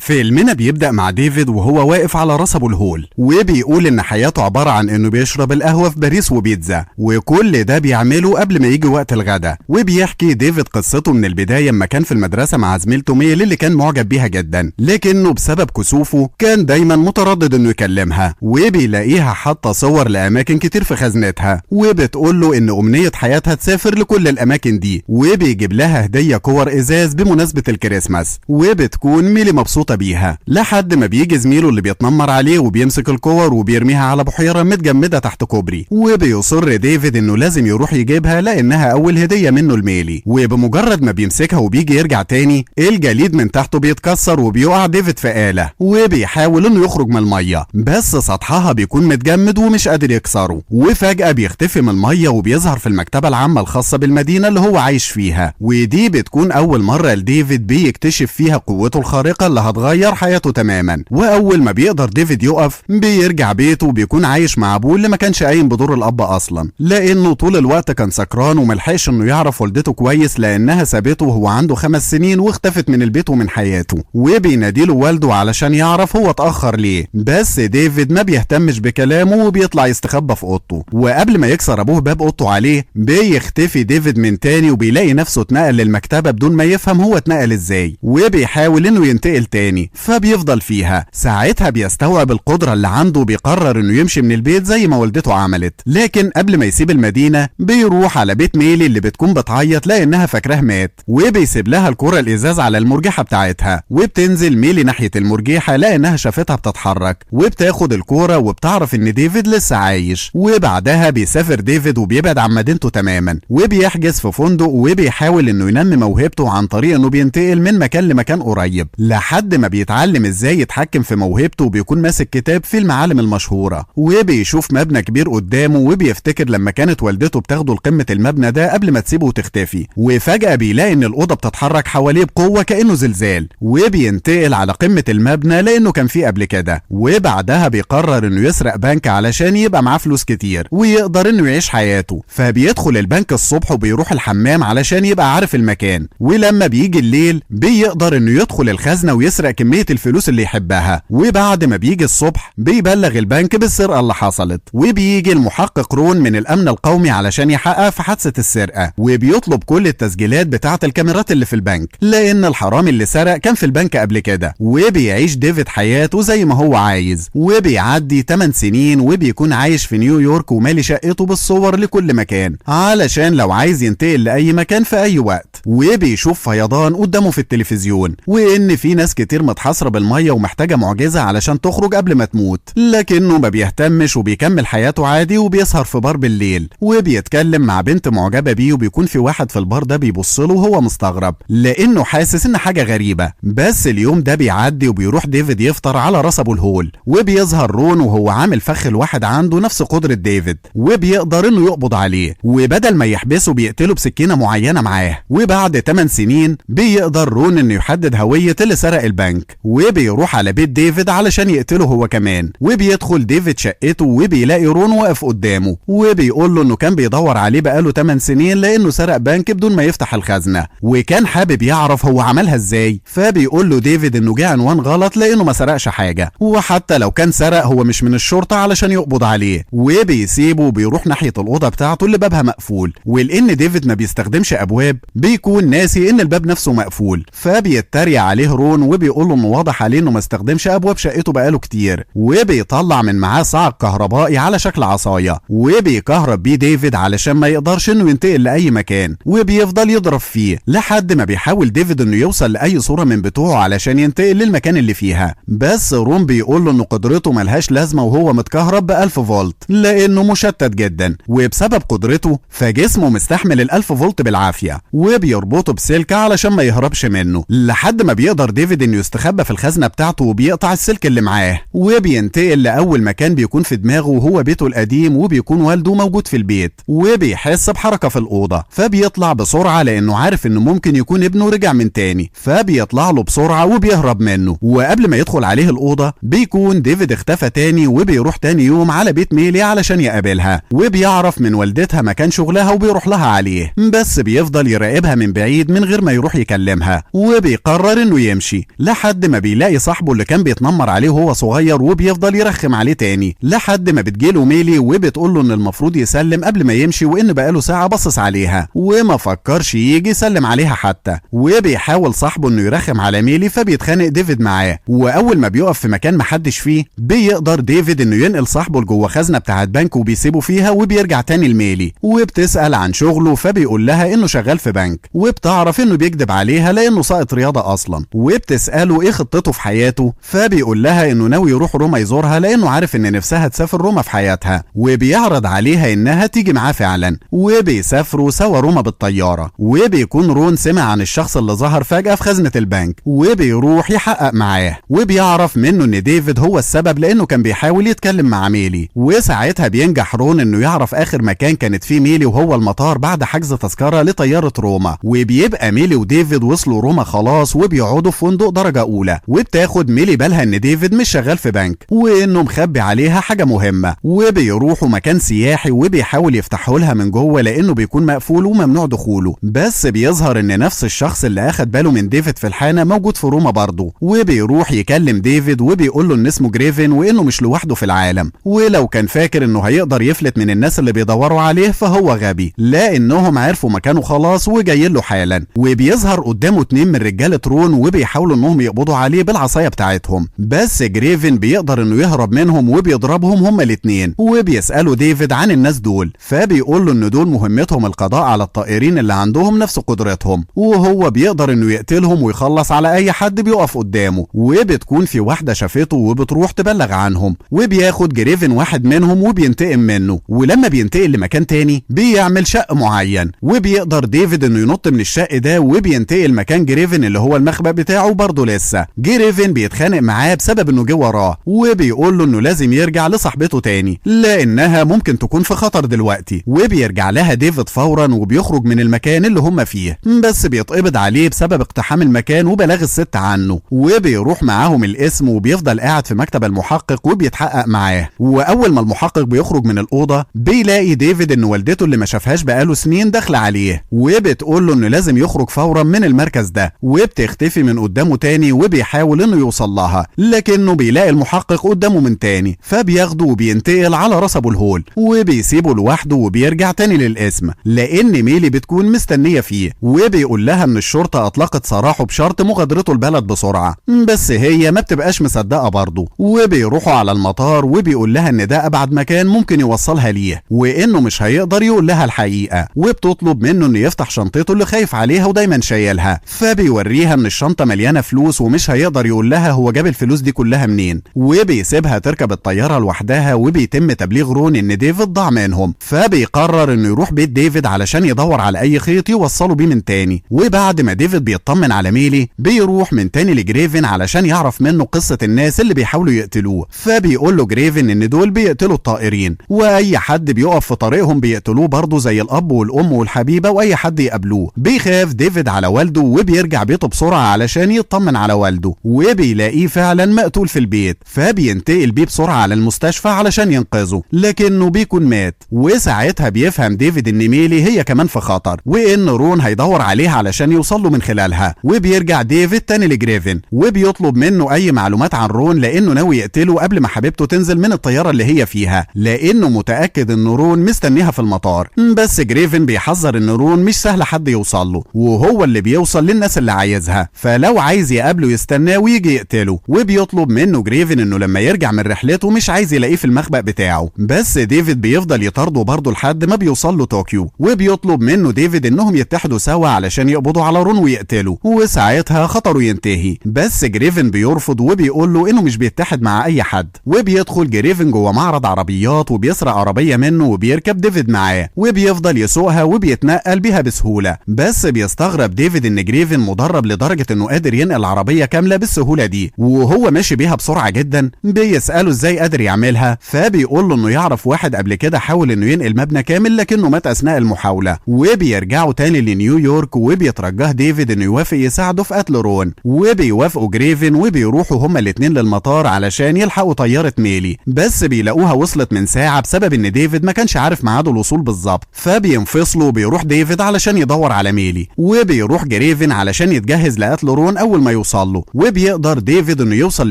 فيلمنا بيبدأ مع ديفيد وهو واقف على راس ابو الهول، وبيقول ان حياته عبارة عن انه بيشرب القهوة في باريس وبيتزا، وكل ده بيعمله قبل ما يجي وقت الغدا. وبيحكي ديفيد قصته من البداية اما كان في المدرسة مع زميلته ميل اللي كان معجب بيها جدا، لكنه بسبب كسوفه كان دايما متردد انه يكلمها، وبيلاقيها حاطة صور لاماكن كتير في خزنتها، وبتقول له ان امنية حياتها تسافر لكل الاماكن دي، وبيجيب لها هدية كور ازاز بمناسبة الكريسماس، وبتكون ميلي مبسوطة بيها لحد ما بيجي زميله اللي بيتنمر عليه وبيمسك الكور وبيرميها على بحيرة متجمدة تحت كوبري، وبيصر ديفيد انه لازم يروح يجيبها لانها اول هدية منه لميلي. وبمجرد ما بيمسكها وبيجي يرجع تاني الجليد من تحته بيتكسر وبيقع ديفيد في آلة، وبيحاول انه يخرج من المية بس سطحها بيكون متجمد ومش قادر يكسره، وفجأة بيختفي من المية وبيظهر في المكتبة العامة الخاصة بالمدينة اللي هو عايش فيها، ودي بتكون اول مرة لديفيد بيكتشف فيها قوته الخارقة اللي هتغير حياته تماما. واول ما بيقدر ديفيد يقف بيرجع بيته وبيكون عايش مع ابوه اللي ما كانش قايم بدور الاب اصلا، لانه طول الوقت كان سكران وملحقش انه يعرف والدته كويس لانها سابته وهو عنده 5 سنين واختفت من البيت ومن حياته. وبيناديله والده علشان يعرف هو اتاخر ليه، بس ديفيد ما بيهتمش بكلامه وبيطلع يستخبى في اوضته، وقبل ما يكسر ابوه باب اوضته عليه بيختفي ديفيد من تاني وبيلاقي نفسه اتنقل للمكتبه بدون ما يفهم هو اتنقل ازاي، وبيحاول انه ينتقل تاني فبيفضل فيها. ساعتها بيستوعب القدره اللي عنده وبيقرر انه يمشي من البيت زي ما والدته عملت، لكن قبل ما يسيب المدينه بيروح على بيت ميلي اللي بتكون بتعيط لانها فاكراه مات، وبيسيب لها الكره الازاز على المرجحه بتاعتها، وبتنزل ميلي ناحيه المرجحه لانها شافتها بتتحرك، وبتاخد الكوره وبتعرف ان ديفيد لسه عايش. وبعدها بيسافر ديفيد وبيبعد عن مدينته تماما وبيحجز في فندق، وبيحاول انه ينمي موهبته عن طريق انه بينتقل من مكان لمكان قريب لحد ما بيتعلم ازاي يتحكم في موهبته، وبيكون ماسك كتاب في المعالم المشهوره، وبيشوف مبنى كبير قدامه وبيفتكر لما كانت والدته بتاخده لقمه المبنى ده قبل ما تسيبه وتختفي، وفجاه بيلاقي ان الاوضه بتتحرك حواليه بقوه كانه زلزال، وبينتقل على قمه المبنى لانه كان فيه قبل كده. وبعدها بيقرر انه يسرق بنك علشان يبقى معاه فلوس كتير ويقدر انه يعيش حياته، فبيدخل البنك الصبح وبيروح الحمام علشان يبقى عارف المكان، ولما بيجي الليل بيقدر انه يدخل الخزنه ويسرق كميه الفلوس اللي يحبها. وبعد ما بيجي الصبح بيبلغ البنك بالسرقه اللي حصلت، وبيجي المحقق رون من الامن القومي علشان يحقق في حادثه السرقه، وبيطلب كل التسجيلات بتاعه الكاميرات اللي في البنك لان الحرامي اللي سرق كان في البنك قبل كده. وبيعيش ديفيد حياته زي ما هو عايز، وبيعدي 8 سنين وبيكون عايش في نيويورك ومالي شقته بالصور لكل مكان علشان لو عايز ينتقل لاي مكان في اي وقت. وبيشوف فيضان قدامه في التلفزيون وان في ناس كتير متحاصره بالميه ومحتاجه معجزه علشان تخرج قبل ما تموت، لكنه ما بيهتمش وبيكمل حياته عادي وبيسهر في بار بالليل، وبيتكلم مع بنت معجبه بيه، وبيكون في واحد في البار ده بيبص له وهو مستغرب لانه حاسس ان حاجه غريبه. بس اليوم ده بيعدي وبيروح ديفيد يفطر على راس ابو الهول، وبيظهر رون وهو عامل فخ لواحد عنده نفس قدره ديفيد، وبيقدر انه يقبض عليه، وبدل ما يحبسه بيقتله بسكينه معينه معاه. وبعد 8 سنين بيقدر رون انه يحدد هويه اللي سرق البنك، وبيروح على بيت ديفيد علشان يقتله هو كمان. وبيدخل ديفيد شقته وبيلاقي رون واقف قدامه، وبيقول له انه كان بيدور عليه بقاله 8 سنين لانه سرق بنك بدون ما يفتح الخزنه، وكان حابب يعرف هو عملها ازاي. فبيقول له ديفيد انه جه عنوان غلط لانه ما سرقش حاجه، وحتى لو كان سرق هو مش من الشرطه علشان يقبض عليه. وبيسيبه وبيروح ناحيه الاوضه بتاعته اللي بابها مقفول، ولان ديفيد ما بيستخدمش ابواب بيكون ناسي ان الباب نفسه مقفول، فبيتريق عليه رون وبيقول له انه واضح عليه انه ما استخدمش ابواب شقته بقاله كتير، وبيطلع من معاه صاعق كهربائي على شكل عصايه، وبيكهرب بيه ديفيد علشان ما يقدرش انه ينتقل لاي مكان، وبيفضل يضرب فيه لحد ما بيحاول ديفيد انه يوصل لاي صوره من بتوعه علشان ينتقل للمكان اللي فيها. بس رون بيقول له انه قدرته ملهاش لازمه وهو متكهرب ب1000 فولت لانه مشتت جدا، وبسبب قدرته فجسمه مستحمل ال1000 فولت بالعافيه، وبيربطه بسلك علشان ما يهربش منه لحد ما بيقدر ديفيد انه يستخبى في الخزنه بتاعته وبيقطع السلك اللي معاه، وبينتقل لاول مكان بيكون في دماغه وهو بيته القديم، وبيكون والده موجود في البيت، وبيحس بحركه في الاوضه فبيطلع بسرعه لانه عارف انه ممكن يكون ابنه رجع من تاني، فبيطلع له بسرعه وبيهرب منه. وقبل ما يدخل عليه الاوضه بيكون ديفيد اختفى تاني، وبيروح تاني يوم على بيت ميلي علشان يقابلها، وبيعرف من والدتها مكان شغلها وبيروح لها عليه، بس بيفضل يراقبها من بعيد من غير ما يروح يكلمها، وبيقرر انه يمشي لحد ما بيلاقي صاحبه اللي كان بيتنمر عليه وهو صغير وبيفضل يرخم عليه تاني، لحد ما بتجيله ميلي وبتقوله ان المفروض يسلم قبل ما يمشي وان بقاله ساعة باصص عليها وما فكرش يجي يسلم عليها حتى. وبيحاول صاحبه انه يرخم على ميلي فبيتخانق ديفيد معاه، واول ما بيقف في مكان محدش فيه بيقدر ديفيد انه ينقل صاحبه لجوه خزنة بتاعت بنك وبيسيبه فيها، وبيرجع تاني لميلي وبتسأل عن شغله فبيقول لها انه شغال في بنك، وبتعرف انه بيكذب عليها لانه ساقط رياضة اصلا، وبتسأله ايه خطته في حياته فبيقول لها انه ناوي يروح روما يزورها لانه عارف ان نفسها تسافر روما في حياتها، وبيعرض عليها انها تيجي معاه فعلا، وبيسافروا سوا روما بالطيارة. وبيكون رون سمع عن الشخص اللي ظهر فجأة في خزنة البنك وبيروح يحقق معاه، وبيعرف منه ان ديفيد هو السبب لانه كان بيحاول يتكلم مع ميلي. وساعتها بينجح رون انه يعرف اخر مكان كانت فيه ميلي وهو المطار بعد حجز تذكرة لطيارة روما، وبيبقى ميلي وديفيد وصلوا روما خلاص وبيقعدوا في فندق درجة اولى، وبتاخد ميلي بالها ان ديفيد مش شغال في بنك وانه مخبي عليها حاجة مهمة، وبيروحوا مكان سياحي وبيحاول يفتحوا لها من جوه لانه بيكون مقفول وممنوع دخوله، بس بيظهر ان نفس الشخص اللي اخد باله من ديفيد في الحانة موجود في روما برضه، وبيروح يكلم ديفيد وبيقول له ان اسمه جريفن وانه مش لوحده في العالم، ولو كان فاكر انه هيقدر يفلت من الناس اللي بيدوروا عليه فهو غبي لانهم عرفوا مكانه خلاص وجايين له حالا. وبيظهر قدامه 2 من رجالة رون وبيحاولوا انهم يقبضوا عليه بالعصاية بتاعتهم، بس جريفن بيقدر انه يهرب منهم وبيضربهم هما الاتنين. وبيسألوا ديفيد عن الناس دول فبيقول له ان دول مهمتهم القضاء على الطائرين اللي عندهم نفس قدرتهم، وهو بيقدر انه يقتلهم ويخلص على اي حد بيقف قدامه. وبتكون في واحدة شافته وبتروح تبلغ عنهم، وبياخد جريفن واحد منهم وبينتقم منه، ولما بينتقل لمكان تاني بيعمل شق معين وبيقدر ديفيد انه ينط من الشق ده وبينتقل مكان جريفن اللي هو المخبأ بتاعه برضه. لسه جريفن بيتخانق معاه بسبب انه جه وراه وبيقول له انه لازم يرجع لصاحبته تاني لانها ممكن تكون في خطر دلوقتي، وبيرجع لها ديفيد فورا وبيخرج من المكان اللي هم فيه، بس بيتقبض عليه بسبب اقتحام المكان وبلاغ الست عنه، وبيروح معاهم القسم وبيفضل قاعد في مكتب المحقق وبيتحقق معاه. واول ما المحقق بيخرج من الاوضه بيلاقي ديفيد ان والدته اللي ما شافهاش بقاله سنين داخله عليه وبتقول له انه لازم يخرج فورا من المركز ده، وبتختفي من قدامه تاني وبيحاول انه يوصل لها لكنه بيلاقي المحقق قدامه من تاني فبياخده وبينتقل على راس ابو الهول وبيسيبه لوحده وبيرجع تاني للقسم لان ميلي بتكون مستنيه فيه، وبيقول لها ان الشرطه اطلقت سراحه بشرط مغادرته البلد بسرعه، بس هي ما بتبقاش مصدقه برضه. وبيروحوا على المطار وبيقول لها ان ده ابعد مكان ممكن يوصلها ليه وانه مش هيقدر يقول لها الحقيقه، وبتطلب منه انه يفتح شنطته اللي خايف عليها ودايما شايلها، فبيوريها ان الشنطه مليانه فلوس ومش هيقدر يقول لها هو جاب الفلوس دي كلها منين، وبيسيبها تركب الطياره لوحدها. وبيتم تبليغ رون ان ديفيد ضاع منهم، فبيقرر انه يروح بيت ديفيد علشان يدور على اي خيط يوصله بيه من تاني. وبعد ما ديفيد بيطمن على ميلي بيروح من تاني لجريفن علشان يعرف منه قصه الناس اللي بيحاولوا يقتلوه، فبيقول له جريفن ان دول بيقتلوا الطائرين واي حد بيقف في طريقهم بيقتلوه برضه زي الاب والام والحبيبه واي حد يقابلوه. بيخاف ديفيد على والده وبيرجع بيته بسرعه علشان يطمن على والده، وبيلاقيه فعلا مقتول في البيت، فبينتقل بيه بسرعه على المستشفى علشان ينقذه لكنه بيكون مات. وساعتها بيفهم ديفيد ان ميلي هي كمان في خطر وان رون هيدور عليها علشان يوصل له من خلالها. وبيرجع ديفيد تاني لجريفن وبيطلب منه اي معلومات عن رون لانه ناوي يقتله قبل ما حبيبته تنزل من الطياره اللي هي فيها لانه متاكد ان رون مستنيها في المطار. بس جريفن بيحذر ان رون مش سهل حد يوصل له وهو اللي بيوصل للناس اللي عايزها، فلو عايز يقابله يستناه ويجي يقتله. وبيطلب منه جريفن انه لما يرجع من رحلته مش عايز يلاقيه في المخبأ بتاعه، بس ديفيد بيفضل يطارده برضه لحد ما بيوصل له طوكيو. وبيطلب منه ديفيد انهم يتحدوا سوا علشان يقبضوا على رون ويقتلوا وساعتها خطره ينتهي، بس جريفن بيرفض وبيقول له انه مش بيتحد مع اي حد. وبيدخل جريفن جوه معرض عربيات وبيسرق عربيه منه وبيركب ديفيد معاه وبيفضل يسوقها وبيتنقل بيها بسهوله، بس بيستغرب ديفيد ان جريفن مدرب لدرجه انه قادر ينقل عربيه كامله بالسهوله دي وهو ماشي بيها بسرعه جدا. بيساله ازاي قادر يعملها فبيقول له انه يعرف واحد قبل كده حاول انه ينقل مبنى كامل لكنه مات اثناء المحاوله. وبيرجعوا تاني لنيويورك وبيترجاه ديفيد انه يوافق يساعده في قتل رون، وبيوافقوا جريفن وبيروحوا هما الاتنين للمطار علشان يلحقوا طياره ميلي، بس بيلاقوها وصلت من ساعه بسبب ان ديفيد ما كانش عارف ميعاد الوصول بالظبط. فبينفصلوا وبيروح ديفيد علشان يدور بيدور على ميلي، وبيروح جريفن علشان يتجهز لقتل رون اول ما يوصل له. وبيقدر ديفيد انه يوصل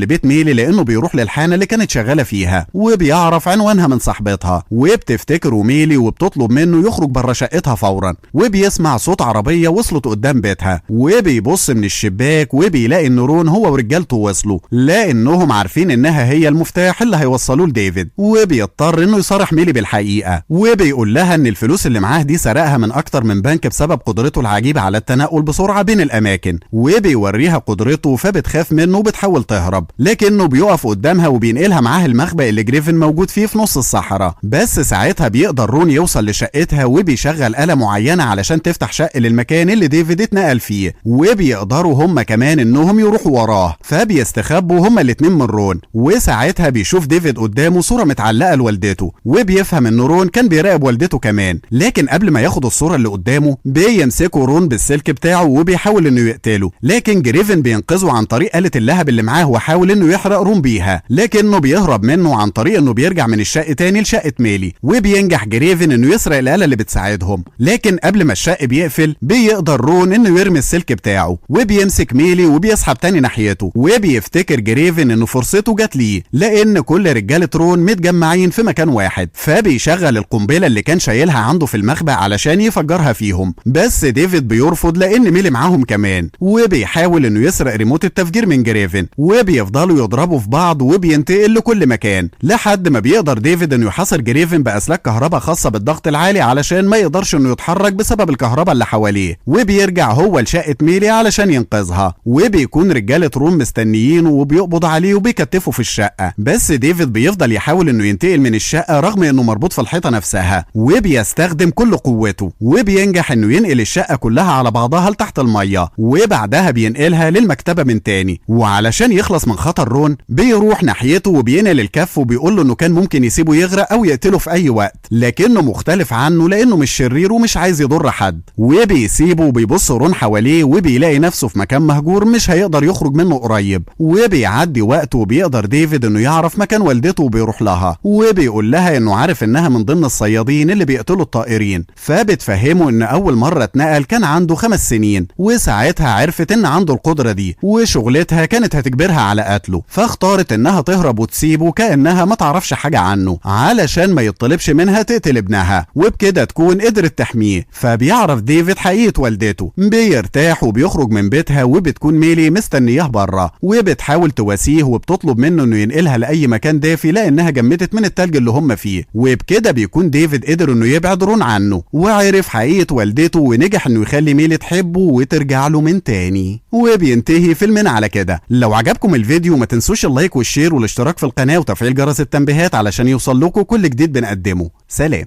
لبيت ميلي لانه بيروح للحانه اللي كانت شغاله فيها، وبيعرف عنوانها من صاحبتها، وبتفتكره ميلي وبتطلب منه يخرج بره شقتها فورا. وبيسمع صوت عربيه وصلت قدام بيتها، وبيبص من الشباك وبيلاقي ان رون هو ورجالته وصلوا، لانهم عارفين انها هي المفتاح اللي هيوصلوه لديفيد. وبيضطر انه يصارح ميلي بالحقيقه، وبيقول لها ان الفلوس اللي معاه دي سرقها من اكتر من بنك بسبب قدرته العجيبه على التنقل بسرعه بين الاماكن. وبيوريها قدرته فبتخاف منه وبتحاول تهرب، لكنه بيقف قدامها وبينقلها معاه المخبأ اللي جريفن موجود فيه في نص الصحراء. بس ساعتها بيقدر رون يوصل لشقتها وبيشغل آلة معينه علشان تفتح شق للمكان اللي ديفيد اتنقل فيه، وبيقدروا هما كمان انهم يروحوا وراه، فبيستخبوا هما الاتنين من رون. وساعتها بيشوف ديفيد قدامه صوره متعلقه لوالدته، وبيفهم ان رون كان بيراقب والدته كمان. لكن قبل ما ياخد الصوره اللي قدامه بيمسكوا رون بالسلك بتاعه وبيحاول انه يقتله، لكن جريفن بينقذه عن طريق آلة اللهب اللي معاه وحاول انه يحرق رون بيها، لكنه بيهرب منه عن طريق انه بيرجع من الشق تاني لشقه ميلي. وبينجح جريفن انه يسرق الآلة اللي بتساعدهم، لكن قبل ما الشق بيقفل بيقدر رون انه يرمي السلك بتاعه، وبيمسك ميلي وبيسحب تاني ناحيته. وبيفتكر جريفن انه فرصته جات ليه، لان كل رجاله رون متجمعين في مكان واحد، فبيشغل القنبله اللي كان شايلها عنده في المخبأ علشان يفجرها فيهم. بس ديفيد بيرفض لان ميلي معاهم كمان، وبيحاول انه يسرق ريموت التفجير من جريفن، وبيفضلوا يضربوا في بعض وبينتقل لكل مكان لحد ما بيقدر ديفيد انه يحاصر جريفن باسلاك كهرباء خاصه بالضغط العالي علشان ما يقدرش انه يتحرك بسبب الكهرباء اللي حواليه. وبيرجع هو لشقه ميلي علشان ينقذها، وبيكون رجاله رون مستنيينه وبيقبض عليه وبيكتفوا في الشقه. بس ديفيد بيفضل يحاول انه ينتقل من الشقه رغم انه مربوط في الحيطه نفسها، وبيستخدم كل قوته، وبينجح انه ينقل الشقه كلها على بعضها لتحت الميه، وبعدها بينقلها للمكتبه من تاني. وعلشان يخلص من خطر رون بيروح ناحيته وبينقل الكف وبيقول له انه كان ممكن يسيبه يغرق او يقتله في اي وقت، لكنه مختلف عنه لانه مش شرير ومش عايز يضر حد. وبيسيبه وبيبص رون حواليه وبيلاقي نفسه في مكان مهجور مش هيقدر يخرج منه قريب. وبيعدي وقت وبيقدر ديفيد انه يعرف مكان والدته وبيروح لها، وبيقول لها انه عارف انها من ضمن الصيادين اللي بيقتلوا الطائرين، فبتفهمه ان اول مره اتنقل كان عنده 5 سنين، وساعتها عرفت ان عنده القدره دي، وشغلتها كانت هتجبرها على قتله، فاختارت انها تهرب وتسيبه كانها ما تعرفش حاجه عنه علشان ما يطلبش منها تقتل ابنها، وبكده تكون قدرت تحميه. فبيعرف ديفيد حقيقه والدته، بيرتاح وبيخرج من بيتها، وبتكون ميلي مستنياه بره وبتحاول تواسيه وبتطلب منه انه ينقلها لاي مكان دافي لانها جمدت من التلج اللي هم فيه. وبكده بيكون ديفيد قدر انه يبعد رون عنه وعرف حقيقه والدته، ونجح انه يخلي ميلي تحبه وترجع له من تاني. وبينتهي فيلمنا على كده. لو عجبكم الفيديو ما تنسوش اللايك والشير والاشتراك في القناه وتفعيل جرس التنبيهات علشان يوصل لكم كل جديد بنقدمه. سلام.